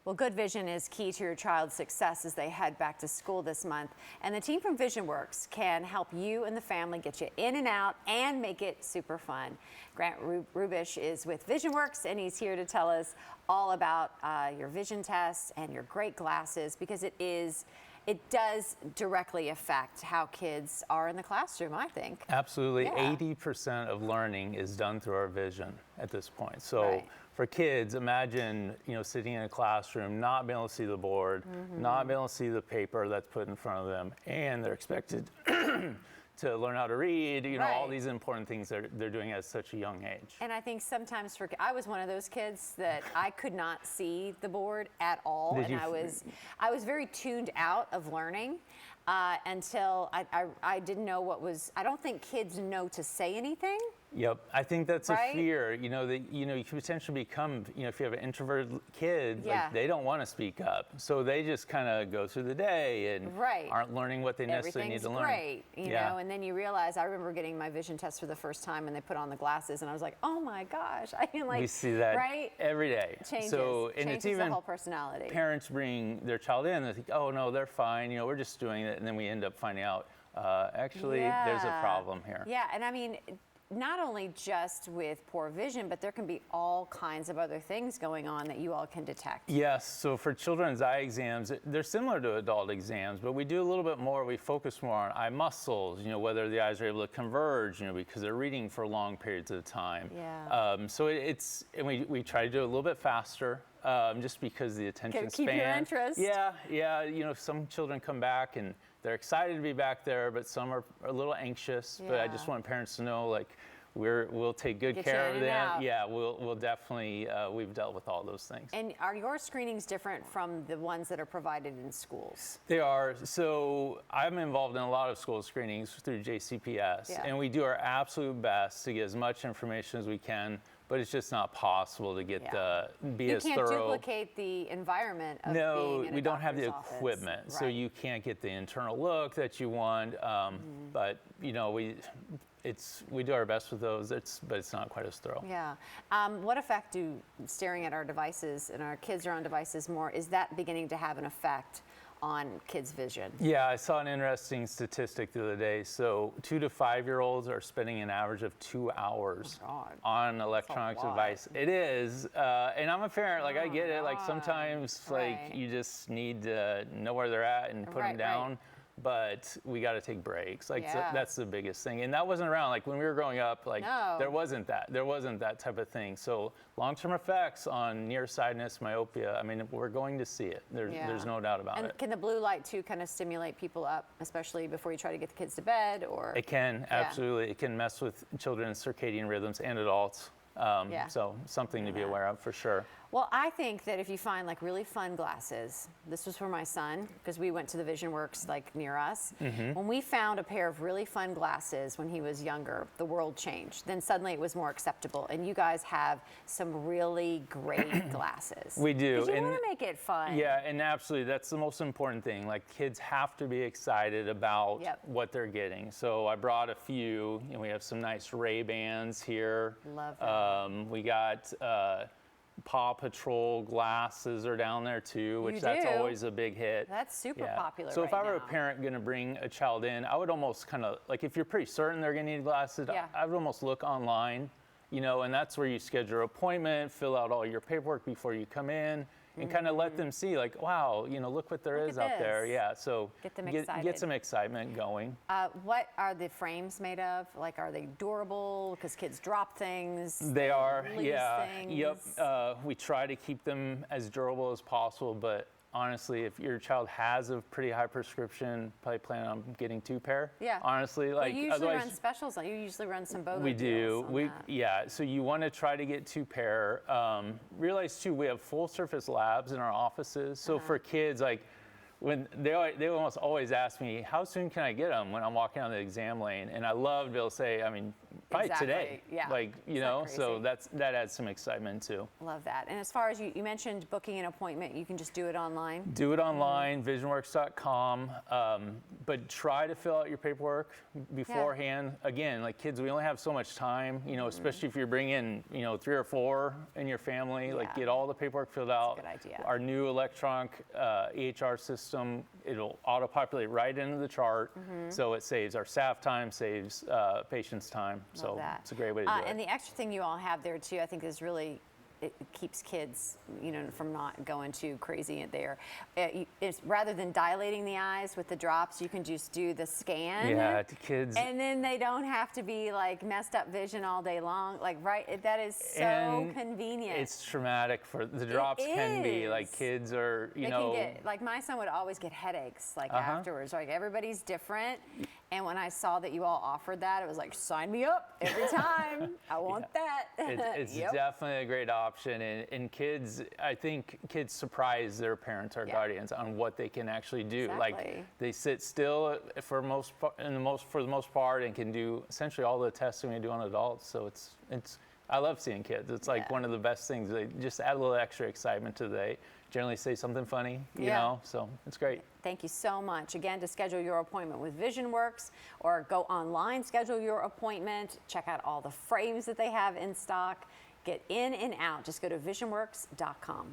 Well, good vision is key to your child's success as they head back to school this month. And the team from Visionworks can help you and the family get you in and out and make it super fun. Grant Rubish is with Visionworks, and he's here to tell us all about your vision test and your great glasses, because it does directly affect how kids are in the classroom, I think. Absolutely. Yeah. 80% of learning is done through our vision at this point. So Right. for kids, imagine, sitting in a classroom, not being able to see the board, not being able to see the paper that's put in front of them, and they're expected to learn how to read, all Right. these important things they're doing at such a young age. And I think sometimes I was one of those kids that I could not see the board at all. Did And you I was very tuned out of learning until I didn't know I don't think kids know to say anything. Yep, I think that's Right? a fear. That you could potentially become, if you have an introverted kid, Yeah. like they don't want to speak up, so they just kind of go through the day and Right. aren't learning what they necessarily need to learn. Great, and then you realize. I remember getting my vision test for the first time, and they put on the glasses, and I was like, oh my gosh, We see that right? every day. Changes, So, and changes it's even the whole personality. Parents bring their child in, they think, oh no, they're fine. We're just doing it, and then we end up finding out actually there's a problem here. Yeah, and I mean, not only just with poor vision, but there can be all kinds of other things going on that you all can detect. Yes, so for children's eye exams, they're similar to adult exams, but we do a little bit more. We focus more on eye muscles, whether the eyes are able to converge, because they're reading for long periods of time. Yeah. So and we try to do it a little bit faster, just because the attention span. Keep your interest. Yeah. Some children come back and they're excited to be back there, but some are a little anxious. But I just want parents to know, we'll take good care of them. Yeah, we'll definitely, we've dealt with all those things. And are your screenings different from the ones that are provided in schools? They are. So I'm involved in a lot of school screenings through JCPS, and we do our absolute best to get as much information as we can, but it's just not possible to get be as thorough. You can't duplicate the environment of being in a we don't have the doctor's equipment, office. so Right. you can't get the internal look that you want. But we do our best with those. But it's not quite as thorough. Yeah. What effect do staring at our devices, and our kids are on devices more, is that beginning to have an effect on kids' vision? Yeah, I saw an interesting statistic the other day. So 2 to 5-year-olds are spending an average of 2 hours on an electronic device. It is, and I'm a parent. I get it. Sometimes, you just need to know where they're at and put them down. Right. But we got to take breaks. That's the biggest thing. And that wasn't around. When we were growing up, No. there wasn't that type of thing. So long-term effects on nearsightedness, myopia, we're going to see it. There's no doubt about it. And can the blue light too kind of stimulate people up, especially before you try to get the kids to bed? Or it can, absolutely. It can mess with children's circadian rhythms and adults. So something to be aware of for sure. Well, I think that if you find really fun glasses, this was for my son, because we went to the Visionworks near us. When we found a pair of really fun glasses when he was younger, the world changed. Then suddenly it was more acceptable, and you guys have some really great glasses. We do. You want to make it fun. Yeah, and absolutely, that's the most important thing. Kids have to be excited about what they're getting. So I brought a few, and we have some nice Ray-Bans here. Love that. We got Paw Patrol glasses are down there too, which that's always a big hit. That's super popular. So if I were a parent going to bring a child in, I would almost kind of if you're pretty certain they're going to need glasses, I would almost look online, and that's where you schedule your appointment, fill out all your paperwork before you come in, and kind of let them see look what there is out there. Yeah, so get them excited. Get some excitement going. What are the frames made of? Are they durable? Because kids drop things. They are, things. Yep. We try to keep them as durable as possible, but honestly, if your child has a pretty high prescription, probably plan on getting 2 pair. Yeah. Honestly, you usually run specials. You usually run some BOGO We do. deals. So you want to try to get 2 pair. Realize too, we have full surface labs in our offices. So for kids, when they almost always ask me, how soon can I get them when I'm walking on the exam lane? And I love to be able to say, probably Exactly, today. yeah. Like, you Isn't know, that so crazy? that adds some excitement too. Love that. And as far as you mentioned booking an appointment, you can just do it online. Do it online, visionworks.com, but try to fill out your paperwork beforehand. Again, like kids, we only have so much time, you know, especially if you're bringing, you know, 3 or 4 in your family, like Yeah. get all the paperwork filled out. good idea. Our new electronic EHR system, it'll auto-populate right into the chart, so it saves our staff time, saves patients' time. So that. it's a great way to do And it. the extra thing you all have there too, I think is really, it keeps kids, you know, from not going too crazy in there. It's rather than dilating the eyes with the drops, you can just do the scan. Yeah, to kids. And then they don't have to be like messed up vision all day long. Like, right, that is so And convenient. It's traumatic for the drops can be like is. kids are, you They know. can get, like my son would always get headaches like afterwards. Like everybody's different. And when I saw that you all offered that, it was like, sign me up every time. I want that. It's definitely a great option, and kids, I think kids surprise their parents or guardians on what they can actually do. Exactly. Like they sit still for the most part and can do essentially all the testing we do on adults. So it's I love seeing kids. It's like one of the best things. They just add a little extra excitement to the day. Generally say something funny, you know, so it's great. Thank you so much. Again, to schedule your appointment with Visionworks or go online, schedule your appointment, check out all the frames that they have in stock, get in and out. Just go to visionworks.com.